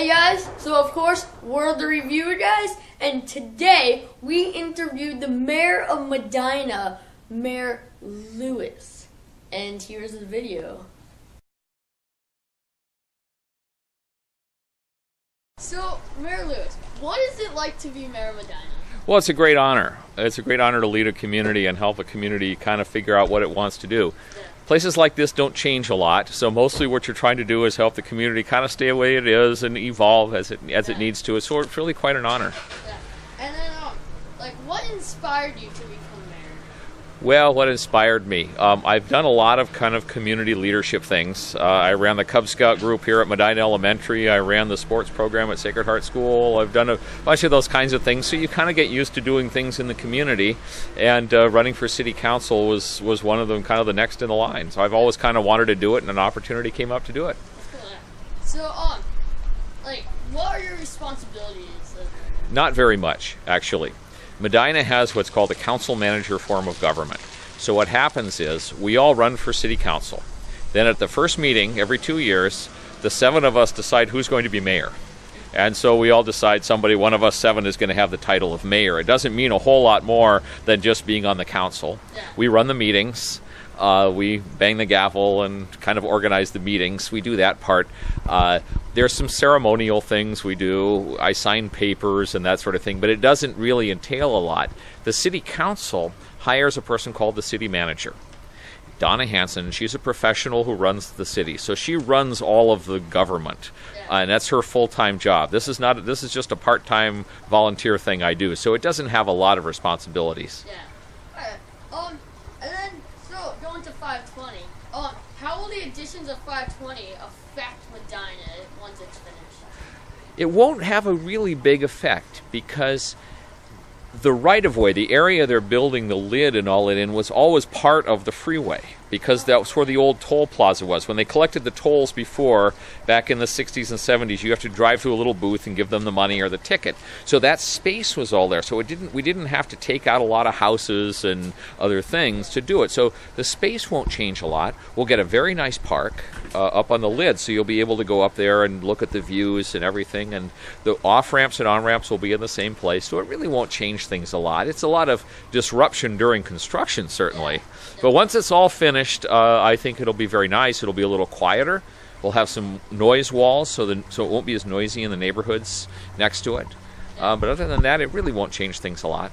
Hey guys, so of course, we're the Reviewer Guys, and today we interviewed the mayor of Medina, Mayor Lewis. And here's the video. So, Mayor Lewis, what is it like to be mayor of Medina? Well, it's a great honor. It's a great honor to lead a community and help a community kind of figure out what it wants to do. Yeah. Places like this don't change a lot, so mostly what you're trying to do is help the community kind of stay the way it is and evolve as it needs to. So it's really quite an honor. Yeah. And then, what inspired you to become mayor? Well, what inspired me? I've done a lot of kind of community leadership things. I ran the Cub Scout group here at Medina Elementary. I ran the sports program at Sacred Heart School. I've done a bunch of those kinds of things. So you kind of get used to doing things in the community. And running for city council was one of them, kind of the next in the line. So I've always kind of wanted to do it, and an opportunity came up to do it. Cool. So, what are your responsibilities? Not very much, actually. Medina has what's called a council manager form of government. So what happens is we all run for city council. Then at the first meeting every 2 years, the 7 of us decide who's going to be mayor. And so we all decide one of us 7 is going to have the title of mayor. It doesn't mean a whole lot more than just being on the council. Yeah. We run the meetings. We bang the gavel and kind of organize the meetings. We do that part. There's some ceremonial things we do. I sign papers and that sort of thing, but it doesn't really entail a lot. The city council hires a person called the city manager. Donna Hanson, she's a professional who runs the city. So she runs all of the government, and that's her full-time job. This is just a part-time volunteer thing I do, so it doesn't have a lot of responsibilities. Yeah. And then, so going to 520, how will the additions of 520 affect Medina once it's finished? It won't have a really big effect because the right-of-way, the area they're building the lid and all it in, was always part of the freeway because that's where the old toll plaza was. When they collected the tolls before, back in the 60s and 70s, you have to drive through a little booth and give them the money or the ticket. So that space was all there. So we didn't have to take out a lot of houses and other things to do it. So the space won't change a lot. We'll get a very nice park up on the lid, so you'll be able to go up there and look at the views and everything. And the off-ramps and on-ramps will be in the same place, so it really won't change things a lot. It's a lot of disruption during construction, certainly. But once it's all finished, I think it'll be very nice. It'll be a little quieter. We'll have some noise walls so it won't be as noisy in the neighborhoods next to it. But other than that, it really won't change things a lot.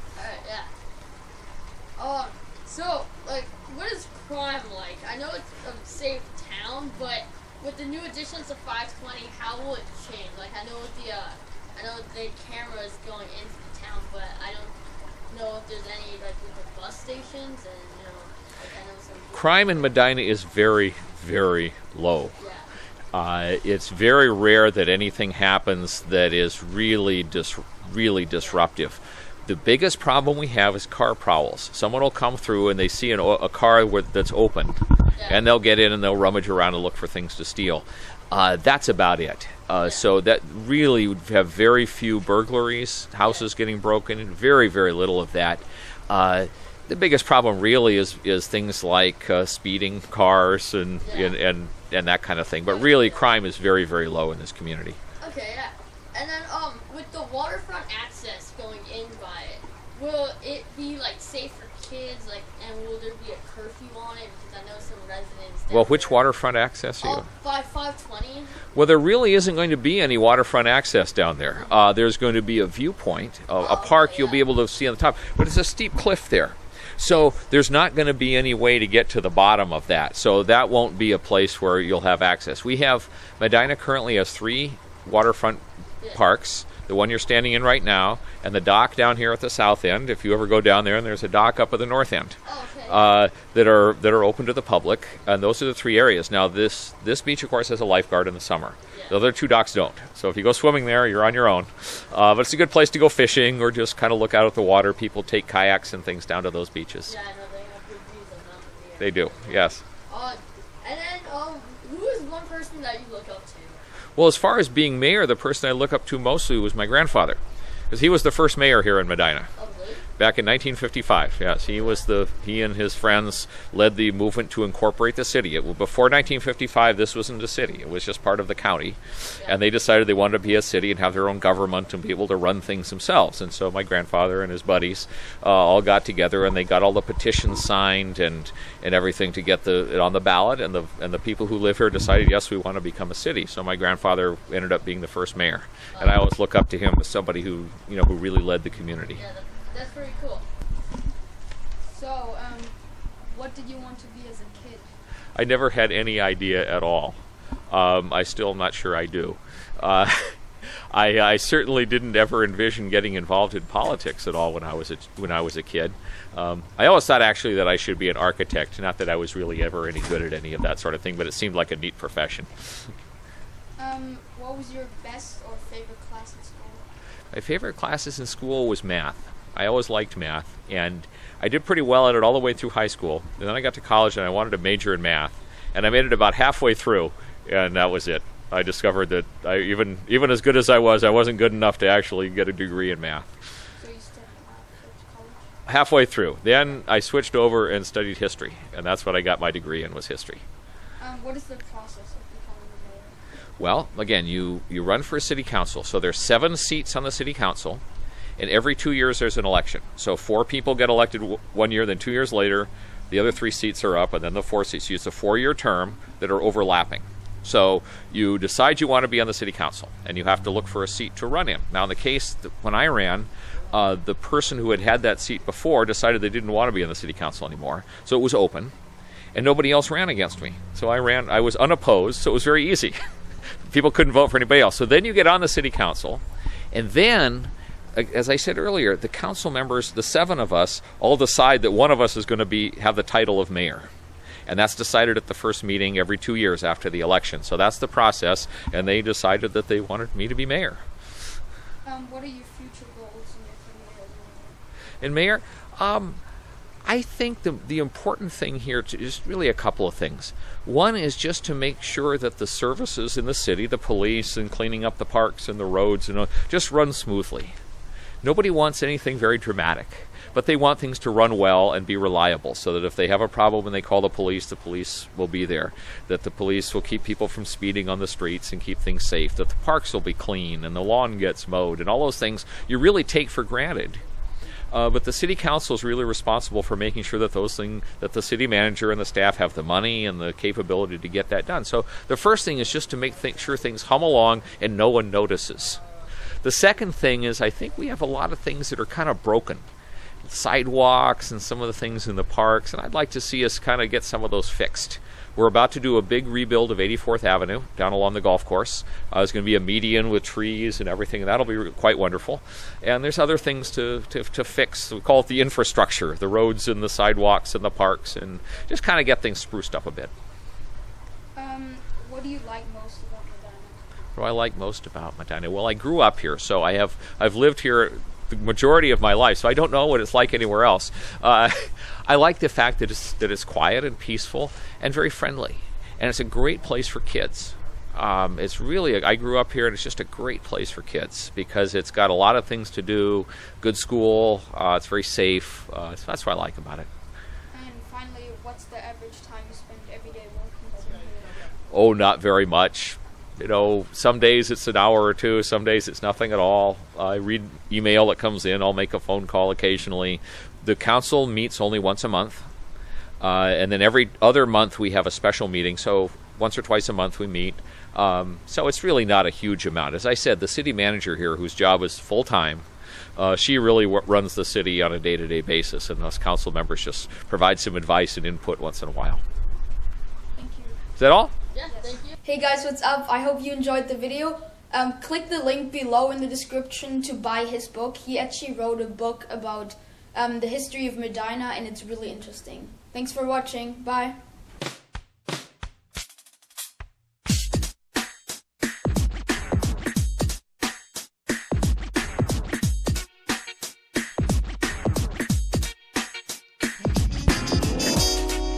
So, what is crime like? I know it's a safe town, but with the new additions to 520, how will it change? I know the camera is going into the town, but I don't know if there's any with the bus stations and I know some. Crime in Medina is very, very low. Yeah. It's very rare that anything happens that is really disruptive. The biggest problem we have is car prowls. Someone will come through and they see a car that's open, and they'll get in and they'll rummage around and look for things to steal. That's about it. So that really would have very few burglaries, houses getting broken, very, very little of that. The biggest problem really is things like speeding cars and that kind of thing. But really, crime is very, very low in this community. Okay, yeah. And then with the waterfront access going in by it, will it be safe for kids? And will there be a curfew on it? Because I know some residents. Well, which waterfront access are you? 520. Well, there really isn't going to be any waterfront access down there. There's going to be a viewpoint, a park you'll be able to see on the top, but it's a steep cliff there. So there's not going to be any way to get to the bottom of that. So that won't be a place where you'll have access. Medina currently has 3 waterfront parks. The one you're standing in right now, and the dock down here at the south end. If you ever go down there, and there's a dock up at the north end that are open to the public. And those are the 3 areas. Now this beach, of course, has a lifeguard in the summer. The other 2 docks don't. So if you go swimming there, you're on your own. But it's a good place to go fishing or just kind of look out at the water. People take kayaks and things down to those beaches. Yeah, I know they have good views of them. They do, yes. And then, who is one person that you look up to? Well, as far as being mayor, the person I look up to mostly was my grandfather, because he was the first mayor here in Medina. Oh, really? back in 1955. Yes, he and his friends led the movement to incorporate the city. Before 1955, this wasn't a city. It was just part of the county. And they decided they wanted to be a city and have their own government and be able to run things themselves. And so my grandfather and his buddies all got together, and they got all the petitions signed and everything to get it on the ballot. And the people who live here decided, yes, we want to become a city. So my grandfather ended up being the first mayor. And I always look up to him as somebody who really led the community. Yeah, that's pretty cool. So, what did you want to be as a kid? I never had any idea at all. I still am not sure I do. I certainly didn't ever envision getting involved in politics at all when I was a kid. I always thought actually that I should be an architect. Not that I was really ever any good at any of that sort of thing, but it seemed like a neat profession. What was your best or favorite class in school? My favorite classes in school was math. I always liked math, and I did pretty well at it all the way through high school. And then I got to college, and I wanted to major in math, and I made it about halfway through, and that was it. I discovered that even as good as I wasn't good enough to actually get a degree in math. So you studied math at college? Halfway through. Then I switched over and studied history, and that's what I got my degree in, was history. What is the process of becoming a mayor? Well, again, you run for a city council. So there's 7 seats on the city council, and every 2 years there's an election. So 4 people get elected 1 year, then 2 years later, the other 3 seats are up, and then the 4 seats. So it's a 4-year term that are overlapping. So you decide you want to be on the city council, and you have to look for a seat to run in. Now, in the case when I ran, the person who had that seat before decided they didn't want to be on the city council anymore, so it was open, and nobody else ran against me. So I ran. I was unopposed, so it was very easy. People couldn't vote for anybody else. So then you get on the city council, and then, as I said earlier, the council members, the 7 of us, all decide that one of us is going to have the title of mayor. And that's decided at the first meeting every 2 years after the election. So that's the process, and they decided that they wanted me to be mayor. What are your future goals in your career as mayor? And mayor, I think the important thing here is really a couple of things. One is just to make sure that the services in the city, the police and cleaning up the parks and the roads, just run smoothly. Nobody wants anything very dramatic, but they want things to run well and be reliable, so that if they have a problem and they call the police will be there, that the police will keep people from speeding on the streets and keep things safe, that the parks will be clean and the lawn gets mowed, and all those things you really take for granted. But the city council is really responsible for making sure that that the city manager and the staff have the money and the capability to get that done. So the first thing is just to make sure things hum along and no one notices. The second thing is, I think we have a lot of things that are kind of broken. Sidewalks and some of the things in the parks, and I'd like to see us kind of get some of those fixed. We're about to do a big rebuild of 84th Avenue down along the golf course. It's going to be a median with trees and everything, and that'll be quite wonderful. And there's other things to fix. We call it the infrastructure, the roads and the sidewalks and the parks, and just kind of get things spruced up a bit. What do you like most about Medina? What do I like most about Medina? Well, I grew up here, so I've lived here the majority of my life, so I don't know what it's like anywhere else. I like the fact that it's quiet and peaceful and very friendly, and it's a great place for kids. It's really, I grew up here, and it's just a great place for kids because it's got a lot of things to do, good school, it's very safe. That's what I like about it. And finally, what's the average time you spend every day working? Oh, not very much. Some days it's an hour or two, some days it's nothing at all. I read email that comes in, I'll make a phone call occasionally. The council meets only once a month, and then every other month we have a special meeting, so once or twice a month we meet. So it's really not a huge amount. As I said, the city manager here, whose job is full-time, she really runs the city on a day-to-day basis, and us council members just provide some advice and input once in a while. Thank you. Is that all? Yeah, thank you. Hey guys, what's up? I hope you enjoyed the video. Click the link below in the description to buy his book. He actually wrote a book about the history of Medina, and it's really interesting. Thanks for watching. Bye.